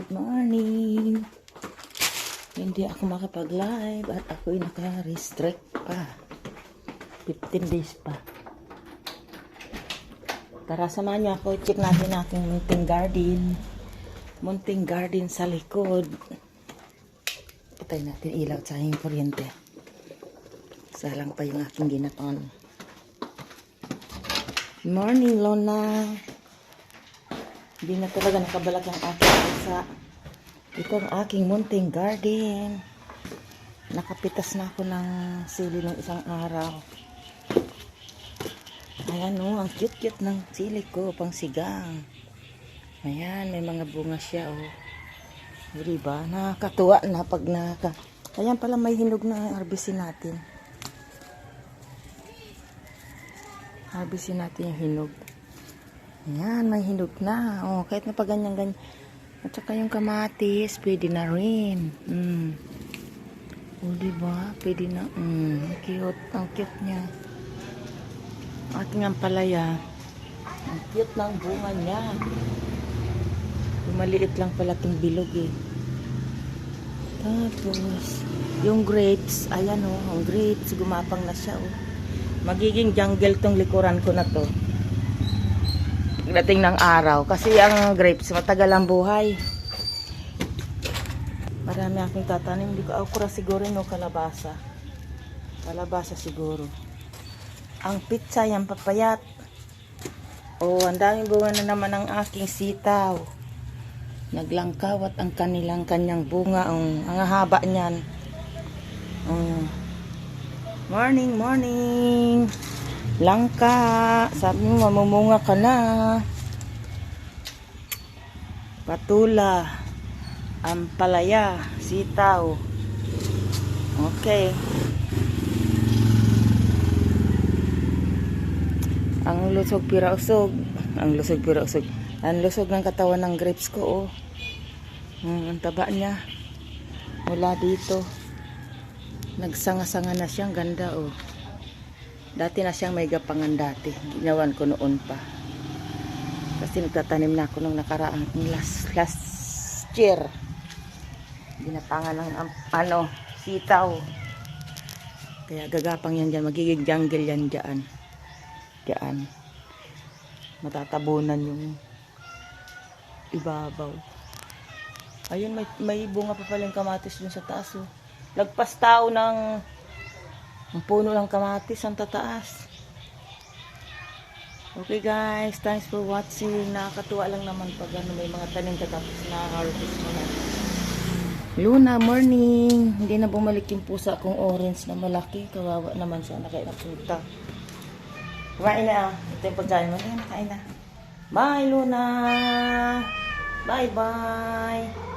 Good morning. Hindi ako makapag-live at ako'y naka-restrict pa. 15 days pa. Tara, samahan niyo ako. Check natin aking munting garden. Munting garden sa likod. Patay natin ilaw sa yung kuryente. Salang pa yung aking ginaton. Good morning, Lona. Hindi na talaga nakabalag ang aking isa. Ito ang aking munting garden. Nakapitas na ako ng sili ng isang araw. Ayan o, ang cute-cute ng sili ko, pang sigang. Ayan, may mga bunga siya o. Diba? Nakakatuwa na pag Ayan pala, may hinog na harbisin natin. Harbisin natin yung hinog. Ayan, may hinog na. O, kahit na pa ganyan-ganyan. At saka yung kamatis, pwede na rin. O, diba? Pwede na. Cute. Ang cute niya. Ating ampalaya. Ang cute ng bunga niya. Maliit lang pala itong bilog eh. Tapos, yung grapes, ayan o, ang grapes, gumapang na siya o. Magiging jungle tong likuran ko na to. Dating ng araw. Kasi ang grapes, matagal ang buhay. Marami akong tatanim. Hindi ko okra siguro no, kalabasa. Kalabasa siguro. Ang pizza, yung papayat. Oh, ang daming bunga na naman ang aking sitaw. Naglangkawat ang kanyang bunga. Ang haba niyan. Morning, morning. Langka. Sabi mo, mamumunga ka na. Patula. Ampalaya. Sitaw. Okay. Ang lusog pirausog. Ang lusog pirausog. Ang lusog ng katawan ng grapes ko, oh. Ang taba niya. Mula dito. Nagsanga-sanga na siyang ganda, oh. Dati na siyang may gapangan dati. Ginawan ko noon pa. Kasi nagtatanim na ako nung nakaraang last year. Ginapangan ng sitaw. Kaya gagapang yan dyan. Magiging jungle yan dyan. Diyan. Matatabunan yung ibabaw. Ayun, may bunga pa pala yung kamatis dun sa taas. Oh. Lagpas tao ng ang puno ng kamatis ang tataas. Okay guys, thanks for watching. Nakakatuwa lang naman pag may mga tanim katapos na harvest mo na. Luna, morning. Hindi na bumalik yung pusa kong orange na malaki. Kawawa naman siya, kaya napunta. Kumain na. Ito yung pagkain mo. Ayan, nakain na. Bye, Luna. Bye-bye.